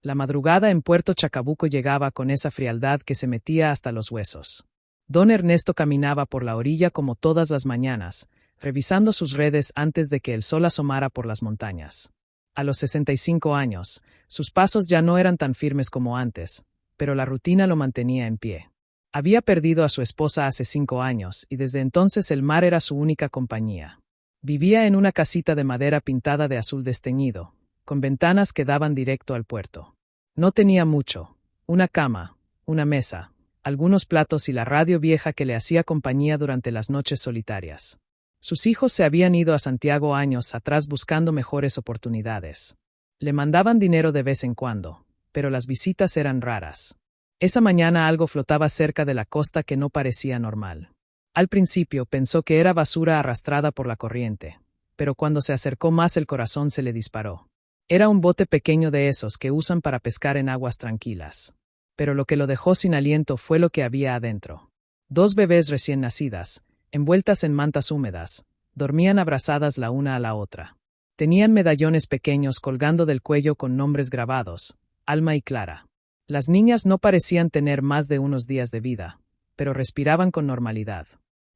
La madrugada en Puerto Chacabuco llegaba con esa frialdad que se metía hasta los huesos. Don Ernesto caminaba por la orilla como todas las mañanas, revisando sus redes antes de que el sol asomara por las montañas. A los 65 años, sus pasos ya no eran tan firmes como antes, pero la rutina lo mantenía en pie. Había perdido a su esposa hace 5 años y desde entonces el mar era su única compañía. Vivía en una casita de madera pintada de azul desteñido, con ventanas que daban directo al puerto. No tenía mucho: una cama, una mesa, algunos platos y la radio vieja que le hacía compañía durante las noches solitarias. Sus hijos se habían ido a Santiago años atrás buscando mejores oportunidades. Le mandaban dinero de vez en cuando, pero las visitas eran raras. Esa mañana algo flotaba cerca de la costa que no parecía normal. Al principio pensó que era basura arrastrada por la corriente, pero cuando se acercó más el corazón se le disparó. Era un bote pequeño de esos que usan para pescar en aguas tranquilas. Pero lo que lo dejó sin aliento fue lo que había adentro. 2 bebés recién nacidas, envueltas en mantas húmedas, dormían abrazadas la una a la otra. Tenían medallones pequeños colgando del cuello con nombres grabados: Alma y Clara. Las niñas no parecían tener más de unos días de vida, pero respiraban con normalidad.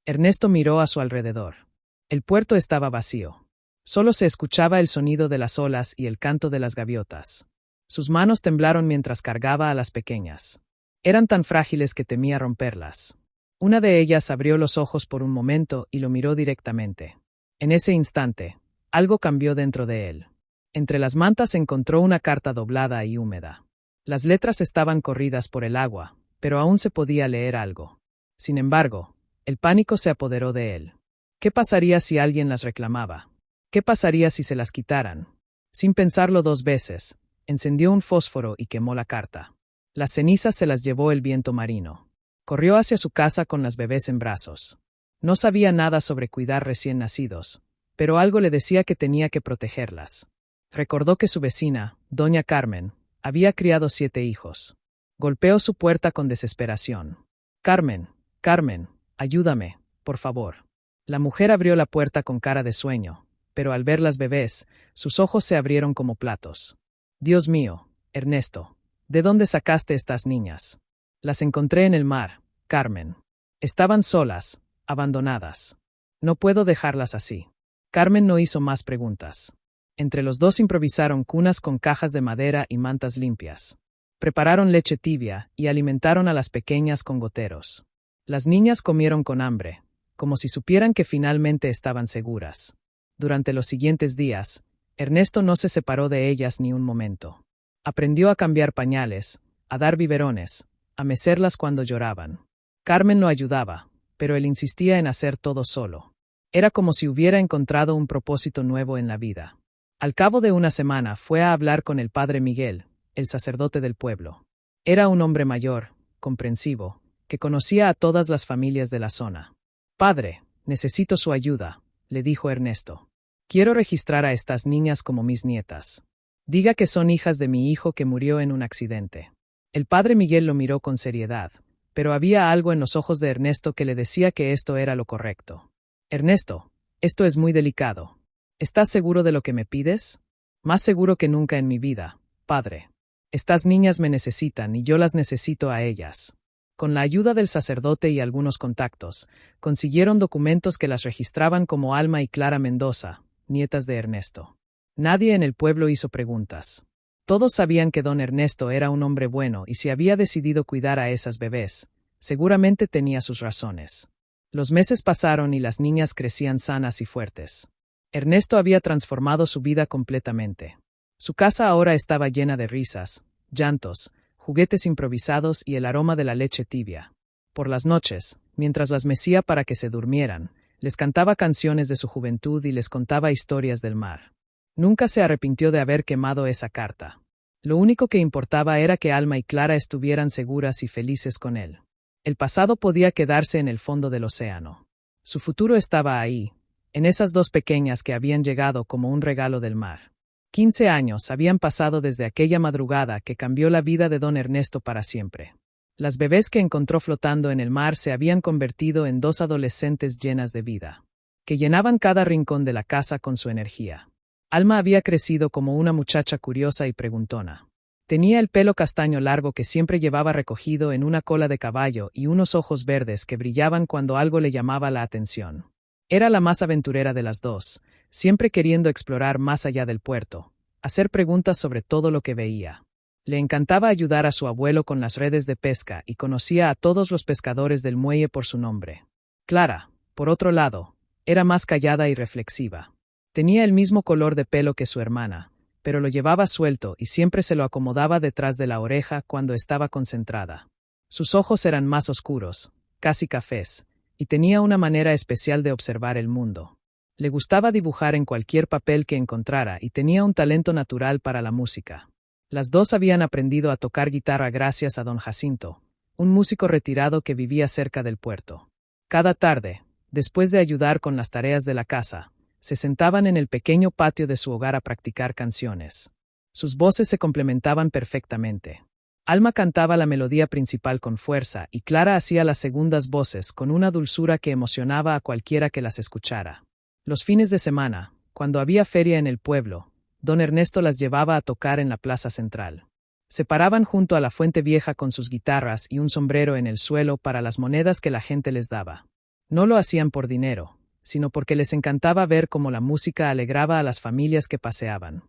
Ernesto miró a su alrededor. El puerto estaba vacío. Solo se escuchaba el sonido de las olas y el canto de las gaviotas. Sus manos temblaron mientras cargaba a las pequeñas. Eran tan frágiles que temía romperlas. Una de ellas abrió los ojos por un momento y lo miró directamente. En ese instante, algo cambió dentro de él. Entre las mantas encontró una carta doblada y húmeda. Las letras estaban corridas por el agua, pero aún se podía leer algo. Sin embargo, el pánico se apoderó de él. ¿Qué pasaría si alguien las reclamaba? ¿Qué pasaría si se las quitaran? Sin pensarlo 2 veces, encendió un fósforo y quemó la carta. Las cenizas se las llevó el viento marino. Corrió hacia su casa con las bebés en brazos. No sabía nada sobre cuidar recién nacidos, pero algo le decía que tenía que protegerlas. Recordó que su vecina, doña Carmen, había criado 7 hijos. Golpeó su puerta con desesperación. «Carmen, Carmen, ayúdame, por favor». La mujer abrió la puerta con cara de sueño, pero al ver las bebés, sus ojos se abrieron como platos. «Dios mío, Ernesto, ¿de dónde sacaste estas niñas?» «Las encontré en el mar, Carmen. Estaban solas, abandonadas. No puedo dejarlas así». Carmen no hizo más preguntas. Entre los dos improvisaron cunas con cajas de madera y mantas limpias. Prepararon leche tibia y alimentaron a las pequeñas con goteros. Las niñas comieron con hambre, como si supieran que finalmente estaban seguras. Durante los siguientes días, Ernesto no se separó de ellas ni un momento. Aprendió a cambiar pañales, a dar biberones, a mecerlas cuando lloraban. Carmen lo ayudaba, pero él insistía en hacer todo solo. Era como si hubiera encontrado un propósito nuevo en la vida. Al cabo de una semana fue a hablar con el padre Miguel, el sacerdote del pueblo. Era un hombre mayor, comprensivo, que conocía a todas las familias de la zona. «Padre, necesito su ayuda», le dijo Ernesto. «Quiero registrar a estas niñas como mis nietas. Diga que son hijas de mi hijo que murió en un accidente». El padre Miguel lo miró con seriedad, pero había algo en los ojos de Ernesto que le decía que esto era lo correcto. «Ernesto, esto es muy delicado. ¿Estás seguro de lo que me pides?» «Más seguro que nunca en mi vida, padre. Estas niñas me necesitan y yo las necesito a ellas». Con la ayuda del sacerdote y algunos contactos, consiguieron documentos que las registraban como Alma y Clara Mendoza, nietas de Ernesto. Nadie en el pueblo hizo preguntas. Todos sabían que don Ernesto era un hombre bueno y si había decidido cuidar a esas bebés, seguramente tenía sus razones. Los meses pasaron y las niñas crecían sanas y fuertes. Ernesto había transformado su vida completamente. Su casa ahora estaba llena de risas, llantos, juguetes improvisados y el aroma de la leche tibia. Por las noches, mientras las mecía para que se durmieran, les cantaba canciones de su juventud y les contaba historias del mar. Nunca se arrepintió de haber quemado esa carta. Lo único que importaba era que Alma y Clara estuvieran seguras y felices con él. El pasado podía quedarse en el fondo del océano. Su futuro estaba ahí, en esas 2 pequeñas que habían llegado como un regalo del mar. 15 años habían pasado desde aquella madrugada que cambió la vida de don Ernesto para siempre. Las bebés que encontró flotando en el mar se habían convertido en 2 adolescentes llenas de vida, que llenaban cada rincón de la casa con su energía. Alma había crecido como una muchacha curiosa y preguntona. Tenía el pelo castaño largo que siempre llevaba recogido en una cola de caballo y unos ojos verdes que brillaban cuando algo le llamaba la atención. Era la más aventurera de las dos, siempre queriendo explorar más allá del puerto, hacer preguntas sobre todo lo que veía. Le encantaba ayudar a su abuelo con las redes de pesca y conocía a todos los pescadores del muelle por su nombre. Clara, por otro lado, era más callada y reflexiva. Tenía el mismo color de pelo que su hermana, pero lo llevaba suelto y siempre se lo acomodaba detrás de la oreja cuando estaba concentrada. Sus ojos eran más oscuros, casi cafés, y tenía una manera especial de observar el mundo. Le gustaba dibujar en cualquier papel que encontrara y tenía un talento natural para la música. Las dos habían aprendido a tocar guitarra gracias a don Jacinto, un músico retirado que vivía cerca del puerto. Cada tarde, después de ayudar con las tareas de la casa, se sentaban en el pequeño patio de su hogar a practicar canciones. Sus voces se complementaban perfectamente. Alma cantaba la melodía principal con fuerza y Clara hacía las segundas voces con una dulzura que emocionaba a cualquiera que las escuchara. Los fines de semana, cuando había feria en el pueblo, don Ernesto las llevaba a tocar en la plaza central. Se paraban junto a la fuente vieja con sus guitarras y un sombrero en el suelo para las monedas que la gente les daba. No lo hacían por dinero, sino porque les encantaba ver cómo la música alegraba a las familias que paseaban.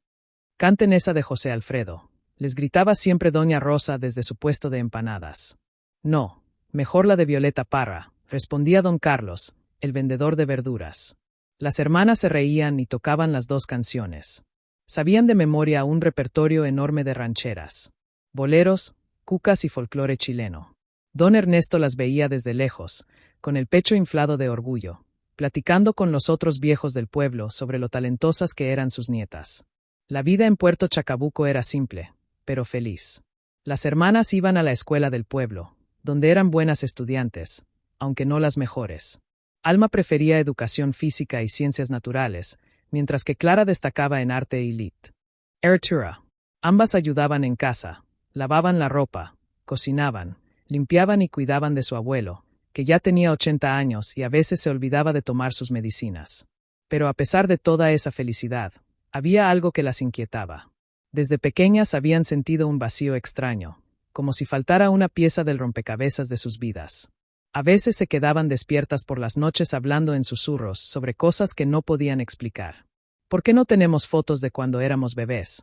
«Canten esa de José Alfredo», les gritaba siempre doña Rosa desde su puesto de empanadas. «No, mejor la de Violeta Parra», respondía don Carlos, el vendedor de verduras. Las hermanas se reían y tocaban las dos canciones. Sabían de memoria un repertorio enorme de rancheras, boleros, cucas y folclore chileno. Don Ernesto las veía desde lejos, con el pecho inflado de orgullo, platicando con los otros viejos del pueblo sobre lo talentosas que eran sus nietas. La vida en Puerto Chacabuco era simple, pero feliz. Las hermanas iban a la escuela del pueblo, donde eran buenas estudiantes, aunque no las mejores. Alma prefería educación física y ciencias naturales, mientras que Clara destacaba en arte y literatura. Ambas ayudaban en casa, lavaban la ropa, cocinaban, limpiaban y cuidaban de su abuelo, que ya tenía 80 años y a veces se olvidaba de tomar sus medicinas. Pero a pesar de toda esa felicidad, había algo que las inquietaba. Desde pequeñas habían sentido un vacío extraño, como si faltara una pieza del rompecabezas de sus vidas. A veces se quedaban despiertas por las noches hablando en susurros sobre cosas que no podían explicar. «¿Por qué no tenemos fotos de cuando éramos bebés?»,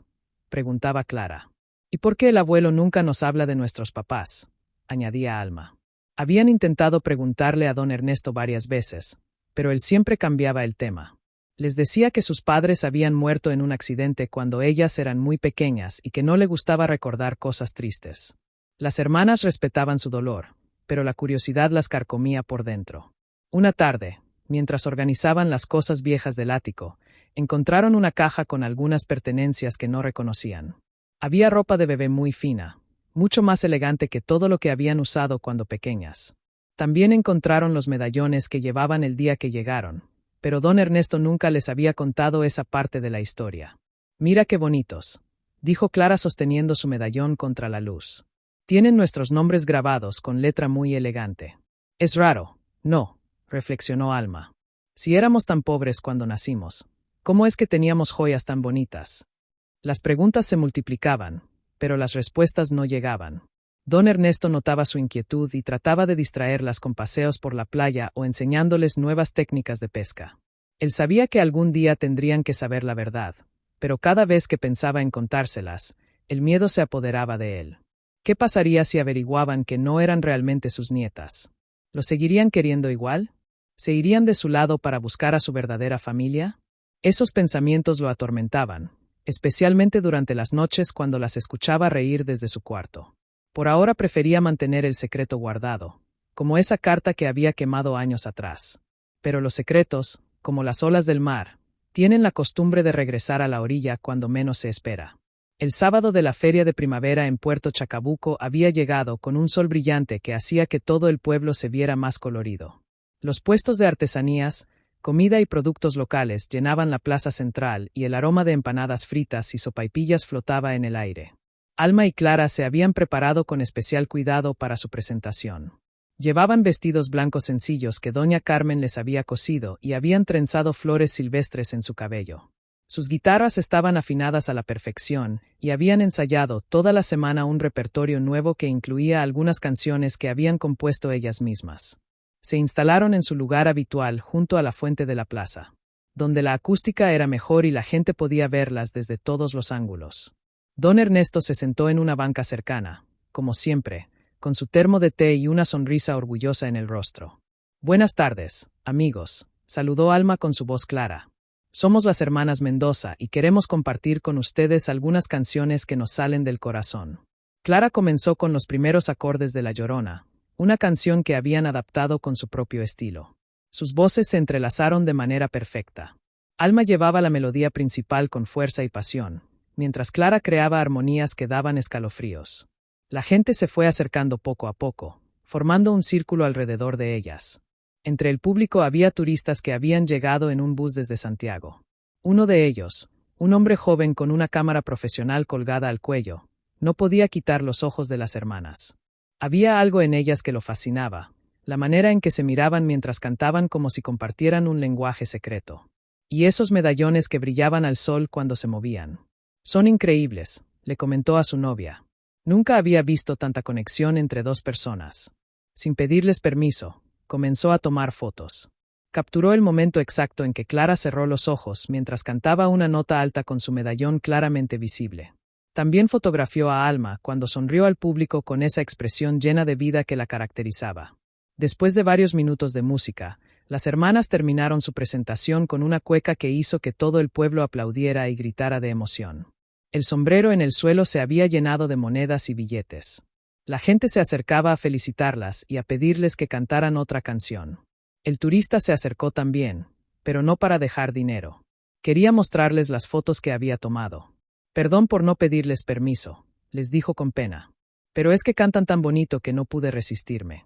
preguntaba Clara. «¿Y por qué el abuelo nunca nos habla de nuestros papás?», añadía Alma. Habían intentado preguntarle a don Ernesto varias veces, pero él siempre cambiaba el tema. Les decía que sus padres habían muerto en un accidente cuando ellas eran muy pequeñas y que no le gustaba recordar cosas tristes. Las hermanas respetaban su dolor, pero la curiosidad las carcomía por dentro. Una tarde, mientras organizaban las cosas viejas del ático, encontraron una caja con algunas pertenencias que no reconocían. Había ropa de bebé muy fina, mucho más elegante que todo lo que habían usado cuando pequeñas. También encontraron los medallones que llevaban el día que llegaron, pero don Ernesto nunca les había contado esa parte de la historia. «Mira qué bonitos», dijo Clara sosteniendo su medallón contra la luz. «Tienen nuestros nombres grabados con letra muy elegante». «Es raro, ¿no?», reflexionó Alma. «Si éramos tan pobres cuando nacimos, ¿cómo es que teníamos joyas tan bonitas?». Las preguntas se multiplicaban, pero las respuestas no llegaban. Don Ernesto notaba su inquietud y trataba de distraerlas con paseos por la playa o enseñándoles nuevas técnicas de pesca. Él sabía que algún día tendrían que saber la verdad, pero cada vez que pensaba en contárselas, el miedo se apoderaba de él. ¿Qué pasaría si averiguaban que no eran realmente sus nietas? ¿Lo seguirían queriendo igual? ¿Se irían de su lado para buscar a su verdadera familia? Esos pensamientos lo atormentaban, especialmente durante las noches cuando las escuchaba reír desde su cuarto. Por ahora prefería mantener el secreto guardado, como esa carta que había quemado años atrás. Pero los secretos, como las olas del mar, tienen la costumbre de regresar a la orilla cuando menos se espera. El sábado de la feria de primavera en Puerto Chacabuco había llegado con un sol brillante que hacía que todo el pueblo se viera más colorido. Los puestos de artesanías, comida y productos locales llenaban la plaza central y el aroma de empanadas fritas y sopaipillas flotaba en el aire. Alma y Clara se habían preparado con especial cuidado para su presentación. Llevaban vestidos blancos sencillos que doña Carmen les había cosido y habían trenzado flores silvestres en su cabello. Sus guitarras estaban afinadas a la perfección, y habían ensayado toda la semana un repertorio nuevo que incluía algunas canciones que habían compuesto ellas mismas. Se instalaron en su lugar habitual junto a la fuente de la plaza, donde la acústica era mejor y la gente podía verlas desde todos los ángulos. Don Ernesto se sentó en una banca cercana, como siempre, con su termo de té y una sonrisa orgullosa en el rostro. «Buenas tardes, amigos», saludó Alma con su voz clara. «Somos las hermanas Mendoza y queremos compartir con ustedes algunas canciones que nos salen del corazón». Clara comenzó con los primeros acordes de La Llorona, una canción que habían adaptado con su propio estilo. Sus voces se entrelazaron de manera perfecta. Alma llevaba la melodía principal con fuerza y pasión, mientras Clara creaba armonías que daban escalofríos. La gente se fue acercando poco a poco, formando un círculo alrededor de ellas. Entre el público había turistas que habían llegado en un bus desde Santiago. Uno de ellos, un hombre joven con una cámara profesional colgada al cuello, no podía quitar los ojos de las hermanas. Había algo en ellas que lo fascinaba, la manera en que se miraban mientras cantaban como si compartieran un lenguaje secreto. Y esos medallones que brillaban al sol cuando se movían. «Son increíbles», le comentó a su novia. Nunca había visto tanta conexión entre dos personas. Sin pedirles permiso, comenzó a tomar fotos. Capturó el momento exacto en que Clara cerró los ojos mientras cantaba una nota alta con su medallón claramente visible. También fotografió a Alma cuando sonrió al público con esa expresión llena de vida que la caracterizaba. Después de varios minutos de música, las hermanas terminaron su presentación con una cueca que hizo que todo el pueblo aplaudiera y gritara de emoción. El sombrero en el suelo se había llenado de monedas y billetes. La gente se acercaba a felicitarlas y a pedirles que cantaran otra canción. El turista se acercó también, pero no para dejar dinero. Quería mostrarles las fotos que había tomado. «Perdón por no pedirles permiso», les dijo con pena. «Pero es que cantan tan bonito que no pude resistirme.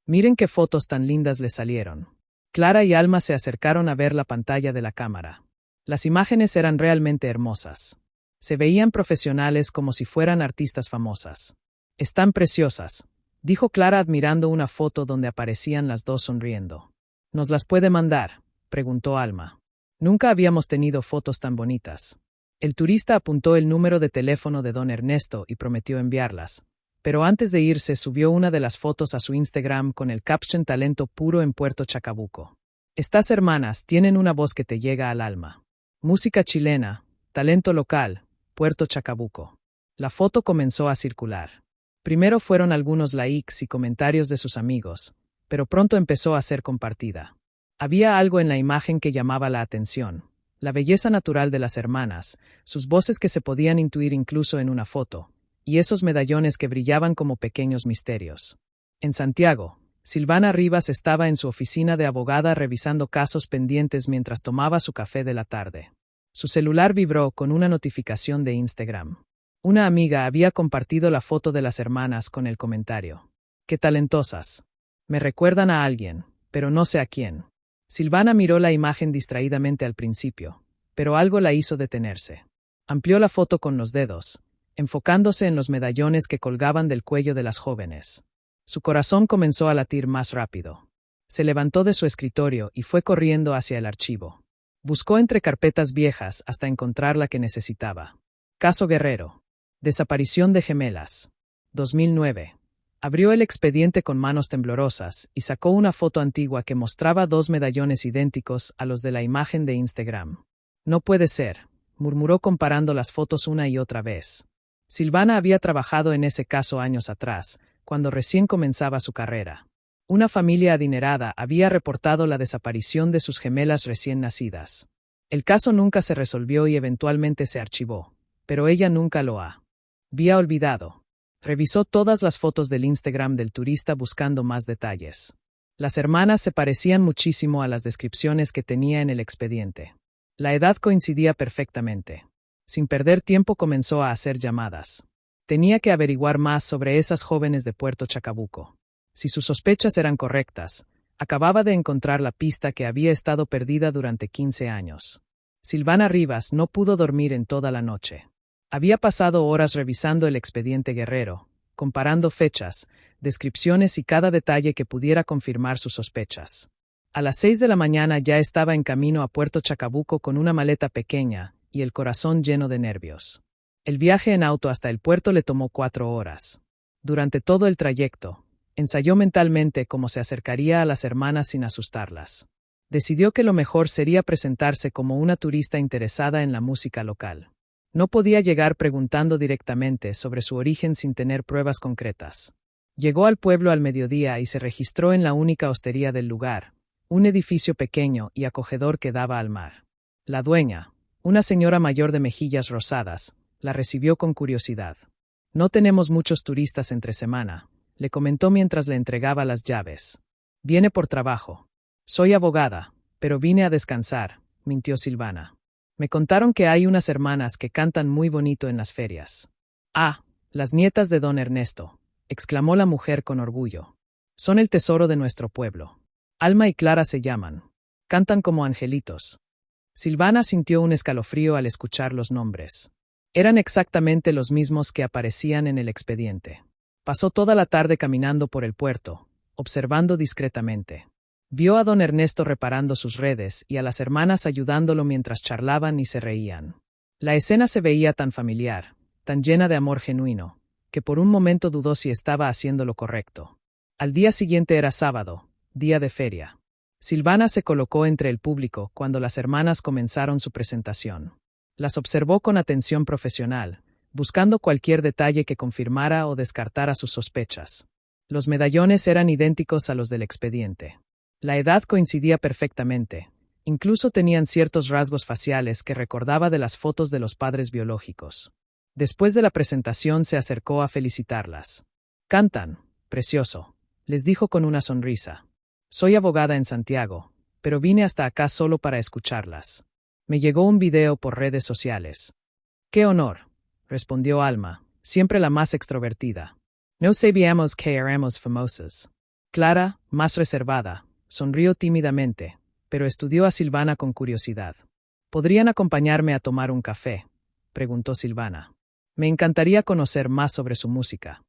Miren qué fotos tan lindas les salieron». Clara y Alma se acercaron a ver la pantalla de la cámara. Las imágenes eran realmente hermosas. Se veían profesionales como si fueran artistas famosas. «Están preciosas», dijo Clara admirando una foto donde aparecían las dos sonriendo. «¿Nos las puede mandar?», preguntó Alma. «Nunca habíamos tenido fotos tan bonitas». El turista apuntó el número de teléfono de don Ernesto y prometió enviarlas. Pero antes de irse subió una de las fotos a su Instagram con el caption «Talento puro en Puerto Chacabuco». «Estas hermanas tienen una voz que te llega al alma. Música chilena, talento local, Puerto Chacabuco». La foto comenzó a circular. Primero fueron algunos likes y comentarios de sus amigos, pero pronto empezó a ser compartida. Había algo en la imagen que llamaba la atención. La belleza natural de las hermanas, sus voces que se podían intuir incluso en una foto, y esos medallones que brillaban como pequeños misterios. En Santiago, Silvana Rivas estaba en su oficina de abogada revisando casos pendientes mientras tomaba su café de la tarde. Su celular vibró con una notificación de Instagram. Una amiga había compartido la foto de las hermanas con el comentario: «Qué talentosas. Me recuerdan a alguien, pero no sé a quién». Silvana miró la imagen distraídamente al principio, pero algo la hizo detenerse. Amplió la foto con los dedos, enfocándose en los medallones que colgaban del cuello de las jóvenes. Su corazón comenzó a latir más rápido. Se levantó de su escritorio y fue corriendo hacia el archivo. Buscó entre carpetas viejas hasta encontrar la que necesitaba. Caso Guerrero. Desaparición de gemelas. 2009. Abrió el expediente con manos temblorosas y sacó una foto antigua que mostraba dos medallones idénticos a los de la imagen de Instagram. «No puede ser», murmuró comparando las fotos una y otra vez. Silvana había trabajado en ese caso años atrás, cuando recién comenzaba su carrera. Una familia adinerada había reportado la desaparición de sus gemelas recién nacidas. El caso nunca se resolvió y eventualmente se archivó, pero ella nunca lo había olvidado. Revisó todas las fotos del Instagram del turista buscando más detalles. Las hermanas se parecían muchísimo a las descripciones que tenía en el expediente. La edad coincidía perfectamente. Sin perder tiempo comenzó a hacer llamadas. Tenía que averiguar más sobre esas jóvenes de Puerto Chacabuco. Si sus sospechas eran correctas, acababa de encontrar la pista que había estado perdida durante 15 años. Silvana Rivas no pudo dormir en toda la noche. Había pasado horas revisando el expediente Guerrero, comparando fechas, descripciones y cada detalle que pudiera confirmar sus sospechas. A las 6 de la mañana ya estaba en camino a Puerto Chacabuco con una maleta pequeña y el corazón lleno de nervios. El viaje en auto hasta el puerto le tomó 4 horas. Durante todo el trayecto, ensayó mentalmente cómo se acercaría a las hermanas sin asustarlas. Decidió que lo mejor sería presentarse como una turista interesada en la música local. No podía llegar preguntando directamente sobre su origen sin tener pruebas concretas. Llegó al pueblo al mediodía y se registró en la única hostería del lugar, un edificio pequeño y acogedor que daba al mar. La dueña, una señora mayor de mejillas rosadas, la recibió con curiosidad. «No tenemos muchos turistas entre semana», le comentó mientras le entregaba las llaves. «Viene por trabajo». «Soy abogada, pero vine a descansar», mintió Silvana. «Me contaron que hay unas hermanas que cantan muy bonito en las ferias». «Ah, las nietas de don Ernesto», exclamó la mujer con orgullo. «Son el tesoro de nuestro pueblo. Alma y Clara se llaman. Cantan como angelitos». Silvana sintió un escalofrío al escuchar los nombres. Eran exactamente los mismos que aparecían en el expediente. Pasó toda la tarde caminando por el puerto, observando discretamente. Vio a don Ernesto reparando sus redes y a las hermanas ayudándolo mientras charlaban y se reían. La escena se veía tan familiar, tan llena de amor genuino, que por un momento dudó si estaba haciendo lo correcto. Al día siguiente era sábado, día de feria. Silvana se colocó entre el público cuando las hermanas comenzaron su presentación. Las observó con atención profesional, buscando cualquier detalle que confirmara o descartara sus sospechas. Los medallones eran idénticos a los del expediente. La edad coincidía perfectamente, incluso tenían ciertos rasgos faciales que recordaba de las fotos de los padres biológicos. Después de la presentación se acercó a felicitarlas. «Cantan, precioso», les dijo con una sonrisa. «Soy abogada en Santiago, pero vine hasta acá solo para escucharlas. Me llegó un video por redes sociales». «¡Qué honor!», respondió Alma, siempre la más extrovertida. «No sabíamos que éramos famosas». Clara, más reservada, sonrió tímidamente, pero estudió a Silvana con curiosidad. «¿Podrían acompañarme a tomar un café?», preguntó Silvana. «Me encantaría conocer más sobre su música».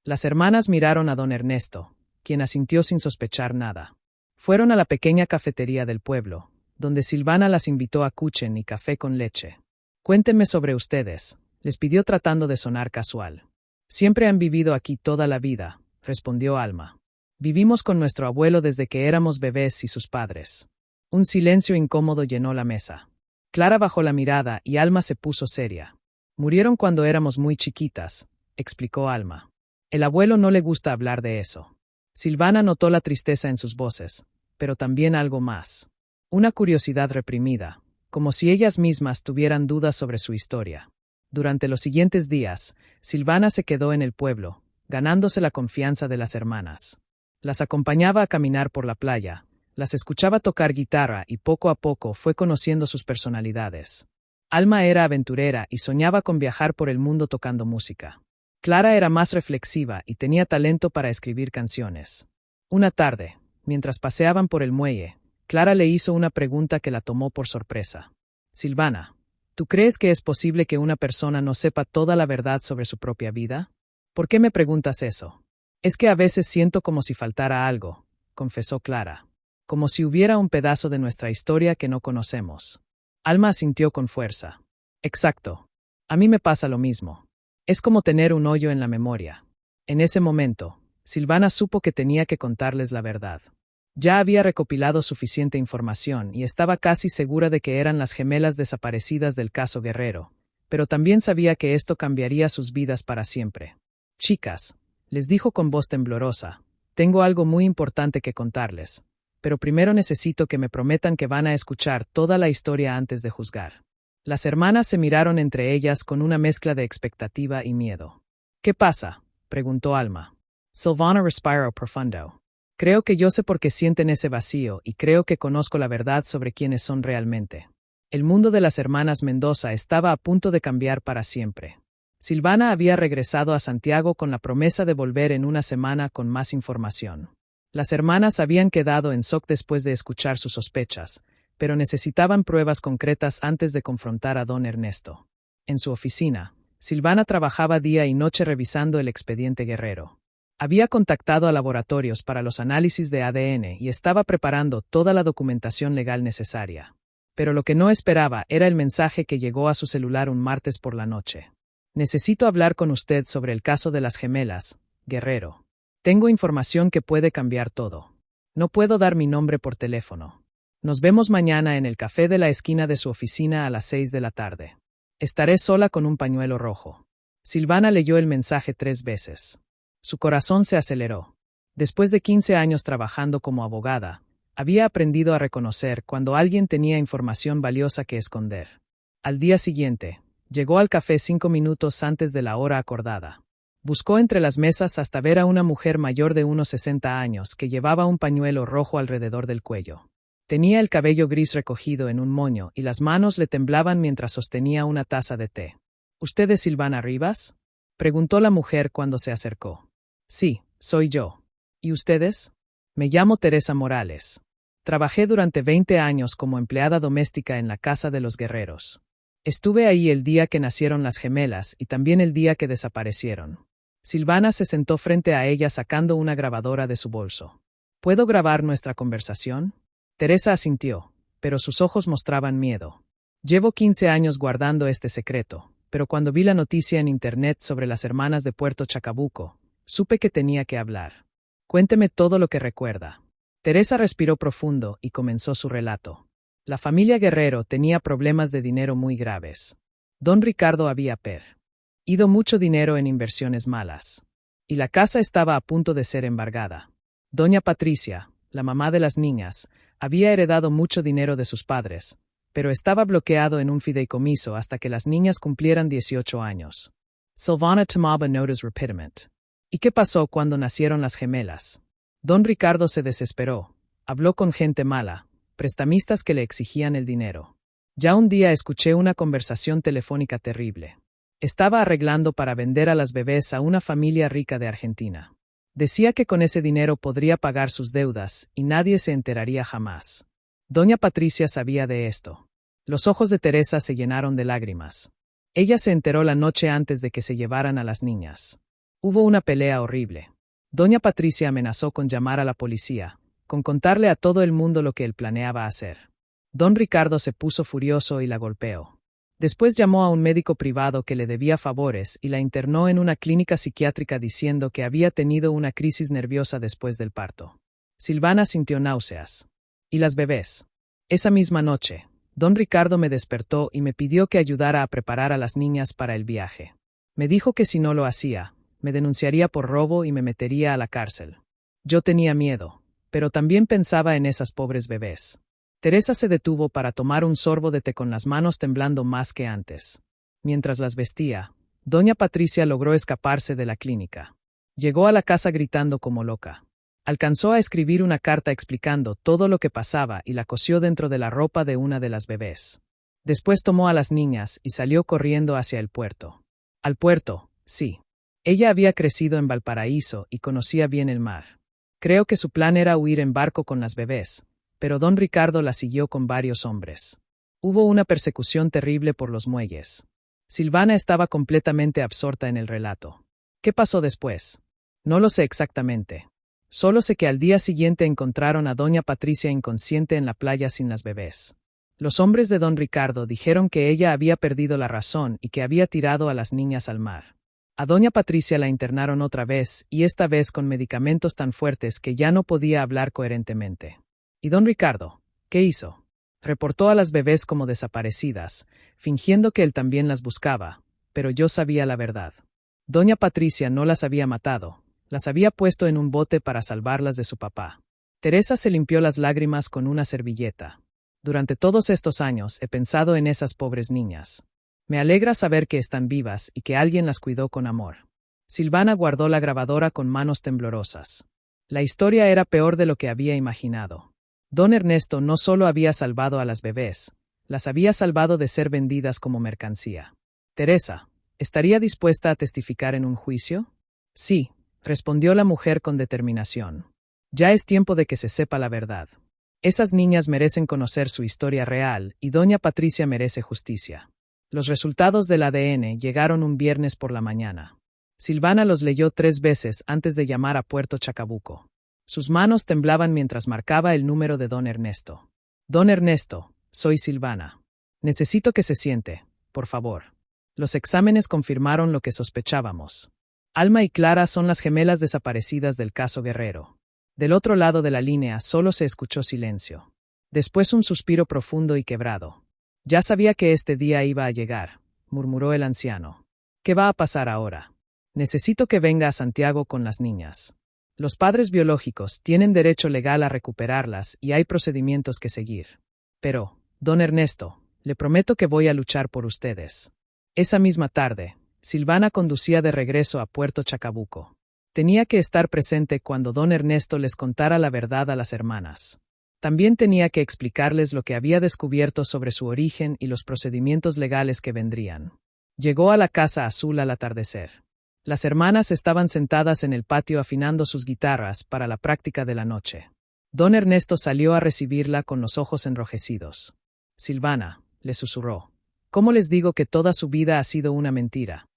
Las hermanas miraron a don Ernesto, quien asintió sin sospechar nada. Fueron a la pequeña cafetería del pueblo, donde Silvana las invitó a kuchen y café con leche. «Cuéntenme sobre ustedes», les pidió tratando de sonar casual. «Siempre han vivido aquí toda la vida», respondió Alma. «Vivimos con nuestro abuelo desde que éramos bebés y sus padres». Un silencio incómodo llenó la mesa. Clara bajó la mirada y Alma se puso seria. «Murieron cuando éramos muy chiquitas», explicó Alma. «El abuelo no le gusta hablar de eso». Silvana notó la tristeza en sus voces, pero también algo más. Una curiosidad reprimida, como si ellas mismas tuvieran dudas sobre su historia. Durante los siguientes días, Silvana se quedó en el pueblo, ganándose la confianza de las hermanas. Las acompañaba a caminar por la playa, las escuchaba tocar guitarra y poco a poco fue conociendo sus personalidades. Alma era aventurera y soñaba con viajar por el mundo tocando música. Clara era más reflexiva y tenía talento para escribir canciones. Una tarde, mientras paseaban por el muelle, Clara le hizo una pregunta que la tomó por sorpresa. «Silvana, ¿tú crees que es posible que una persona no sepa toda la verdad sobre su propia vida? ¿Por qué me preguntas eso?» «Es que a veces siento como si faltara algo», confesó Clara. «Como si hubiera un pedazo de nuestra historia que no conocemos». Alma asintió con fuerza. «Exacto. A mí me pasa lo mismo. Es como tener un hoyo en la memoria». En ese momento, Silvana supo que tenía que contarles la verdad. Ya había recopilado suficiente información y estaba casi segura de que eran las gemelas desaparecidas del caso Guerrero, pero también sabía que esto cambiaría sus vidas para siempre. «Chicas», les dijo con voz temblorosa, «tengo algo muy importante que contarles, pero primero necesito que me prometan que van a escuchar toda la historia antes de juzgar». Las hermanas se miraron entre ellas con una mezcla de expectativa y miedo. «¿Qué pasa?», preguntó Alma. Silvana respiró profundo. «Creo que yo sé por qué sienten ese vacío y creo que conozco la verdad sobre quiénes son realmente». El mundo de las hermanas Mendoza estaba a punto de cambiar para siempre. Silvana había regresado a Santiago con la promesa de volver en una semana con más información. Las hermanas habían quedado en shock después de escuchar sus sospechas, pero necesitaban pruebas concretas antes de confrontar a don Ernesto. En su oficina, Silvana trabajaba día y noche revisando el expediente Guerrero. Había contactado a laboratorios para los análisis de ADN y estaba preparando toda la documentación legal necesaria. Pero lo que no esperaba era el mensaje que llegó a su celular un martes por la noche. Necesito hablar con usted sobre el caso de las gemelas, Guerrero. Tengo información que puede cambiar todo. No puedo dar mi nombre por teléfono. Nos vemos mañana en el café de la esquina de su oficina a las 6 de la tarde. Estaré sola con un pañuelo rojo. Silvana leyó el mensaje 3 veces. Su corazón se aceleró. Después de 15 años trabajando como abogada, había aprendido a reconocer cuando alguien tenía información valiosa que esconder. Al día siguiente, llegó al café 5 minutos antes de la hora acordada. Buscó entre las mesas hasta ver a una mujer mayor de unos 60 años que llevaba un pañuelo rojo alrededor del cuello. Tenía el cabello gris recogido en un moño y las manos le temblaban mientras sostenía una taza de té. ¿Usted es Silvana Rivas?, preguntó la mujer cuando se acercó. Sí, soy yo. ¿Y ustedes? Me llamo Teresa Morales. Trabajé durante 20 años como empleada doméstica en la casa de los Guerreros. Estuve ahí el día que nacieron las gemelas y también el día que desaparecieron. Silvana se sentó frente a ella sacando una grabadora de su bolso. ¿Puedo grabar nuestra conversación? Teresa asintió, pero sus ojos mostraban miedo. Llevo 15 años guardando este secreto, pero cuando vi la noticia en internet sobre las hermanas de Puerto Chacabuco, supe que tenía que hablar. Cuénteme todo lo que recuerda. Teresa respiró profundo y comenzó su relato. La familia Guerrero tenía problemas de dinero muy graves. Don Ricardo había perdido mucho dinero en inversiones malas. Y la casa estaba a punto de ser embargada. Doña Patricia, la mamá de las niñas, había heredado mucho dinero de sus padres, pero estaba bloqueado en un fideicomiso hasta que las niñas cumplieran 18 años. Silvana tomaba notas rápidamente. ¿Y qué pasó cuando nacieron las gemelas? Don Ricardo se desesperó. Habló con gente mala, prestamistas que le exigían el dinero. Ya un día escuché una conversación telefónica terrible. Estaba arreglando para vender a las bebés a una familia rica de Argentina. Decía que con ese dinero podría pagar sus deudas y nadie se enteraría jamás. Doña Patricia sabía de esto. Los ojos de Teresa se llenaron de lágrimas. Ella se enteró la noche antes de que se llevaran a las niñas. Hubo una pelea horrible. Doña Patricia amenazó con llamar a la policía, con contarle a todo el mundo lo que él planeaba hacer. Don Ricardo se puso furioso y la golpeó. Después llamó a un médico privado que le debía favores y la internó en una clínica psiquiátrica diciendo que había tenido una crisis nerviosa después del parto. Silvana sintió náuseas. ¿Y las bebés? Esa misma noche, don Ricardo me despertó y me pidió que ayudara a preparar a las niñas para el viaje. Me dijo que si no lo hacía, me denunciaría por robo y me metería a la cárcel. Yo tenía miedo, pero también pensaba en esas pobres bebés. Teresa se detuvo para tomar un sorbo de té con las manos temblando más que antes. Mientras las vestía, doña Patricia logró escaparse de la clínica. Llegó a la casa gritando como loca. Alcanzó a escribir una carta explicando todo lo que pasaba y la cosió dentro de la ropa de una de las bebés. Después tomó a las niñas y salió corriendo hacia el puerto. Al puerto, sí. Ella había crecido en Valparaíso y conocía bien el mar. Creo que su plan era huir en barco con las bebés, pero don Ricardo la siguió con varios hombres. Hubo una persecución terrible por los muelles. Silvana estaba completamente absorta en el relato. ¿Qué pasó después? No lo sé exactamente. Solo sé que al día siguiente encontraron a doña Patricia inconsciente en la playa sin las bebés. Los hombres de don Ricardo dijeron que ella había perdido la razón y que había tirado a las niñas al mar. A doña Patricia la internaron otra vez y esta vez con medicamentos tan fuertes que ya no podía hablar coherentemente. ¿Y don Ricardo? ¿Qué hizo? Reportó a las bebés como desaparecidas, fingiendo que él también las buscaba, pero yo sabía la verdad. Doña Patricia no las había matado, las había puesto en un bote para salvarlas de su papá. Teresa se limpió las lágrimas con una servilleta. Durante todos estos años he pensado en esas pobres niñas. Me alegra saber que están vivas y que alguien las cuidó con amor. Silvana guardó la grabadora con manos temblorosas. La historia era peor de lo que había imaginado. Don Ernesto no solo había salvado a las bebés, las había salvado de ser vendidas como mercancía. Teresa, ¿estaría dispuesta a testificar en un juicio? Sí, respondió la mujer con determinación. Ya es tiempo de que se sepa la verdad. Esas niñas merecen conocer su historia real y doña Patricia merece justicia. Los resultados del ADN llegaron un viernes por la mañana. Silvana los leyó 3 veces antes de llamar a Puerto Chacabuco. Sus manos temblaban mientras marcaba el número de don Ernesto. Don Ernesto, soy Silvana. Necesito que se siente, por favor. Los exámenes confirmaron lo que sospechábamos. Alma y Clara son las gemelas desaparecidas del caso Guerrero. Del otro lado de la línea solo se escuchó silencio. Después un suspiro profundo y quebrado. Ya sabía que este día iba a llegar, murmuró el anciano. ¿Qué va a pasar ahora? Necesito que venga a Santiago con las niñas. Los padres biológicos tienen derecho legal a recuperarlas y hay procedimientos que seguir. Pero, don Ernesto, le prometo que voy a luchar por ustedes. Esa misma tarde, Silvana conducía de regreso a Puerto Chacabuco. Tenía que estar presente cuando don Ernesto les contara la verdad a las hermanas. También tenía que explicarles lo que había descubierto sobre su origen y los procedimientos legales que vendrían. Llegó a la Casa Azul al atardecer. Las hermanas estaban sentadas en el patio afinando sus guitarras para la práctica de la noche. Don Ernesto salió a recibirla con los ojos enrojecidos. Silvana, le susurró, ¿cómo les digo que toda su vida ha sido una mentira?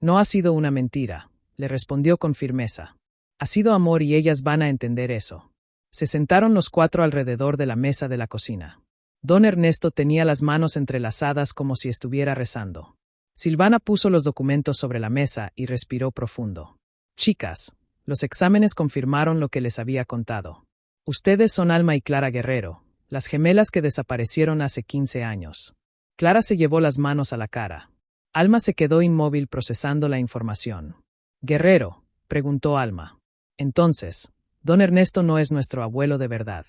No ha sido una mentira, le respondió con firmeza. Ha sido amor y ellas van a entender eso. Se sentaron los cuatro alrededor de la mesa de la cocina. Don Ernesto tenía las manos entrelazadas como si estuviera rezando. Silvana puso los documentos sobre la mesa y respiró profundo. Chicas, los exámenes confirmaron lo que les había contado. Ustedes son Alma y Clara Guerrero, las gemelas que desaparecieron hace 15 años. Clara se llevó las manos a la cara. Alma se quedó inmóvil procesando la información. Guerrero, preguntó Alma. Entonces, don Ernesto no es nuestro abuelo de verdad.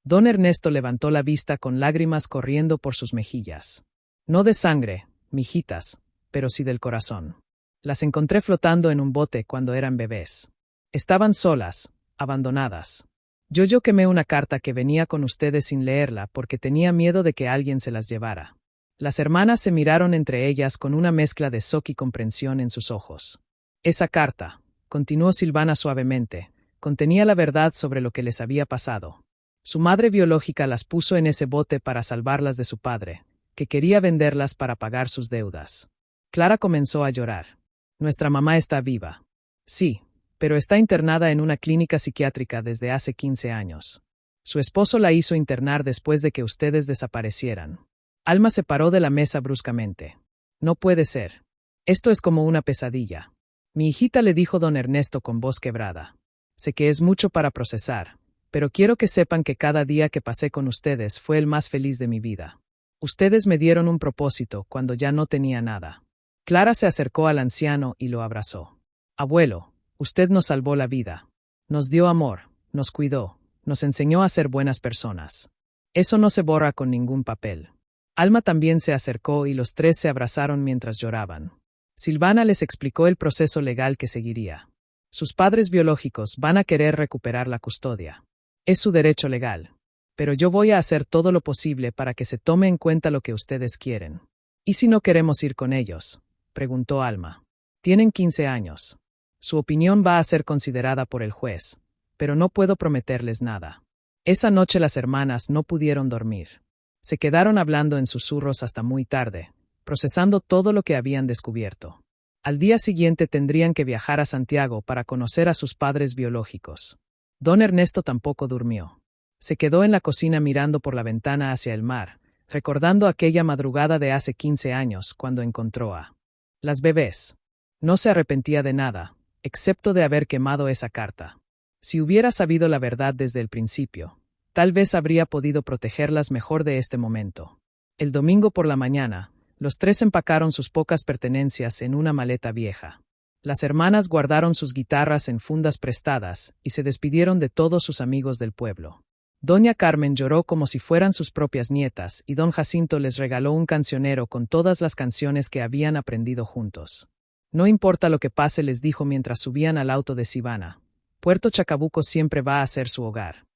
Don Ernesto levantó la vista con lágrimas corriendo por sus mejillas. No de sangre, mijitas, pero sí del corazón. Las encontré flotando en un bote cuando eran bebés. Estaban solas, abandonadas. Yo quemé una carta que venía con ustedes sin leerla porque tenía miedo de que alguien se las llevara. Las hermanas se miraron entre ellas con una mezcla de shock y comprensión en sus ojos. Esa carta, continuó Silvana suavemente, contenía la verdad sobre lo que les había pasado. Su madre biológica las puso en ese bote para salvarlas de su padre, que quería venderlas para pagar sus deudas. Clara comenzó a llorar. Nuestra mamá está viva. Sí, pero está internada en una clínica psiquiátrica desde hace 15 años. Su esposo la hizo internar después de que ustedes desaparecieran. Alma se paró de la mesa bruscamente. No puede ser. Esto es como una pesadilla. Mi hijita, le dijo don Ernesto con voz quebrada. Sé que es mucho para procesar, pero quiero que sepan que cada día que pasé con ustedes fue el más feliz de mi vida. Ustedes me dieron un propósito cuando ya no tenía nada. Clara se acercó al anciano y lo abrazó. Abuelo, usted nos salvó la vida. Nos dio amor, nos cuidó, nos enseñó a ser buenas personas. Eso no se borra con ningún papel. Alma también se acercó y los tres se abrazaron mientras lloraban. Silvana les explicó el proceso legal que seguiría. Sus padres biológicos van a querer recuperar la custodia. Es su derecho legal. Pero yo voy a hacer todo lo posible para que se tome en cuenta lo que ustedes quieren. ¿Y si no queremos ir con ellos?, preguntó Alma. Tienen 15 años. Su opinión va a ser considerada por el juez, pero no puedo prometerles nada. Esa noche las hermanas no pudieron dormir. Se quedaron hablando en susurros hasta muy tarde, procesando todo lo que habían descubierto. Al día siguiente tendrían que viajar a Santiago para conocer a sus padres biológicos. Don Ernesto tampoco durmió. Se quedó en la cocina mirando por la ventana hacia el mar, recordando aquella madrugada de hace 15 años cuando encontró a las bebés. No se arrepentía de nada, excepto de haber quemado esa carta. Si hubiera sabido la verdad desde el principio, tal vez habría podido protegerlas mejor de este momento. El domingo por la mañana, los tres empacaron sus pocas pertenencias en una maleta vieja. Las hermanas guardaron sus guitarras en fundas prestadas y se despidieron de todos sus amigos del pueblo. Doña Carmen lloró como si fueran sus propias nietas y don Jacinto les regaló un cancionero con todas las canciones que habían aprendido juntos. No importa lo que pase, les dijo mientras subían al auto de Silvana. Puerto Chacabuco siempre va a ser su hogar.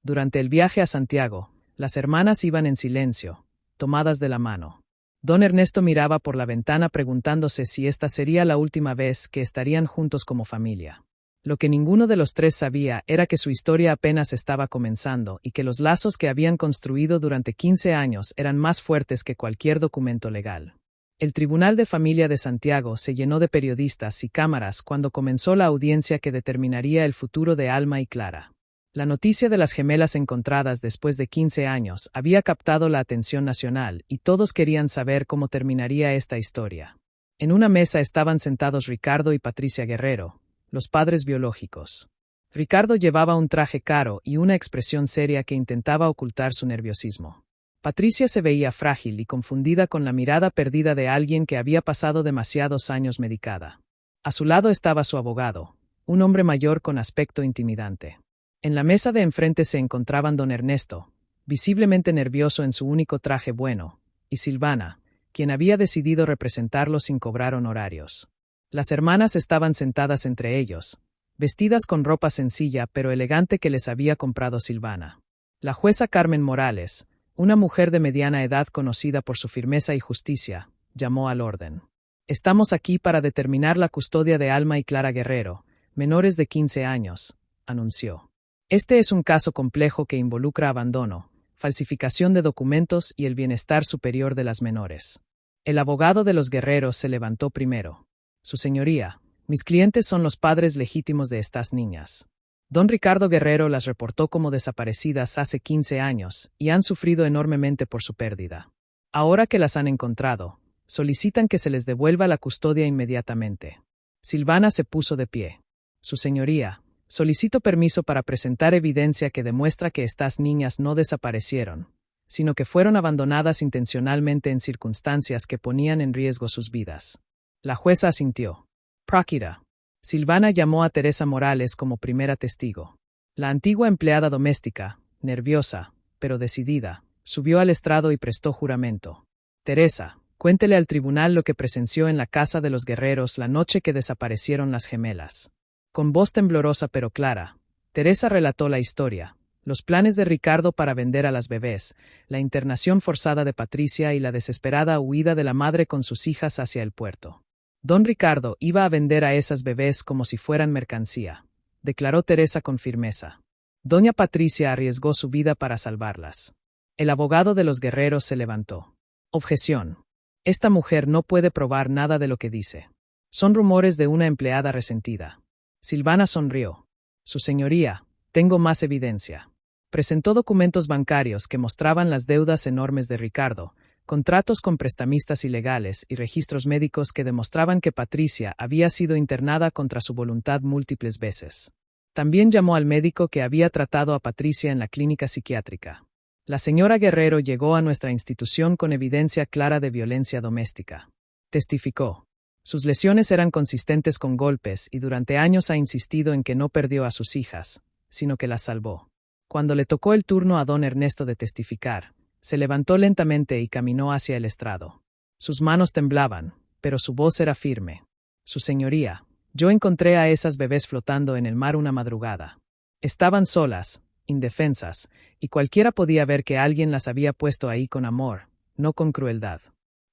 Durante el viaje a Santiago, las hermanas iban en silencio, tomadas de la mano. Don Ernesto miraba por la ventana preguntándose si esta sería la última vez que estarían juntos como familia. Lo que ninguno de los tres sabía era que su historia apenas estaba comenzando y que los lazos que habían construido durante 15 años eran más fuertes que cualquier documento legal. El Tribunal de Familia de Santiago se llenó de periodistas y cámaras cuando comenzó la audiencia que determinaría el futuro de Alma y Clara. La noticia de las gemelas encontradas después de 15 años había captado la atención nacional y todos querían saber cómo terminaría esta historia. En una mesa estaban sentados Ricardo y Patricia Guerrero, los padres biológicos. Ricardo llevaba un traje caro y una expresión seria que intentaba ocultar su nerviosismo. Patricia se veía frágil y confundida con la mirada perdida de alguien que había pasado demasiados años medicada. A su lado estaba su abogado, un hombre mayor con aspecto intimidante. En la mesa de enfrente se encontraban don Ernesto, visiblemente nervioso en su único traje bueno, y Silvana, quien había decidido representarlo sin cobrar honorarios. Las hermanas estaban sentadas entre ellos, vestidas con ropa sencilla pero elegante que les había comprado Silvana. La jueza Carmen Morales, una mujer de mediana edad conocida por su firmeza y justicia, llamó al orden. Estamos aquí para determinar la custodia de Alma y Clara Guerrero, menores de 15 años, anunció. Este es un caso complejo que involucra abandono, falsificación de documentos y el bienestar superior de las menores. El abogado de los Guerreros se levantó primero. Su señoría, mis clientes son los padres legítimos de estas niñas. Don Ricardo Guerrero las reportó como desaparecidas hace 15 años y han sufrido enormemente por su pérdida. Ahora que las han encontrado, solicitan que se les devuelva la custodia inmediatamente. Silvana se puso de pie. Su señoría, solicito permiso para presentar evidencia que demuestra que estas niñas no desaparecieron, sino que fueron abandonadas intencionalmente en circunstancias que ponían en riesgo sus vidas. La jueza asintió. Próquira. Silvana llamó a Teresa Morales como primera testigo. La antigua empleada doméstica, nerviosa, pero decidida, subió al estrado y prestó juramento. Teresa, cuéntele al tribunal lo que presenció en la casa de los Guerreros la noche que desaparecieron las gemelas. Con voz temblorosa pero clara, Teresa relató la historia, los planes de Ricardo para vender a las bebés, la internación forzada de Patricia y la desesperada huida de la madre con sus hijas hacia el puerto. Don Ricardo iba a vender a esas bebés como si fueran mercancía, declaró Teresa con firmeza. Doña Patricia arriesgó su vida para salvarlas. El abogado de los Guerreros se levantó. Objeción. Esta mujer no puede probar nada de lo que dice. Son rumores de una empleada resentida. Silvana sonrió. Su señoría, tengo más evidencia. Presentó documentos bancarios que mostraban las deudas enormes de Ricardo, contratos con prestamistas ilegales y registros médicos que demostraban que Patricia había sido internada contra su voluntad múltiples veces. También llamó al médico que había tratado a Patricia en la clínica psiquiátrica. La señora Guerrero llegó a nuestra institución con evidencia clara de violencia doméstica. Testificó. Sus lesiones eran consistentes con golpes y durante años ha insistido en que no perdió a sus hijas, sino que las salvó. Cuando le tocó el turno a don Ernesto de testificar, se levantó lentamente y caminó hacia el estrado. Sus manos temblaban, pero su voz era firme. Su señoría, yo encontré a esas bebés flotando en el mar una madrugada. Estaban solas, indefensas, y cualquiera podía ver que alguien las había puesto ahí con amor, no con crueldad.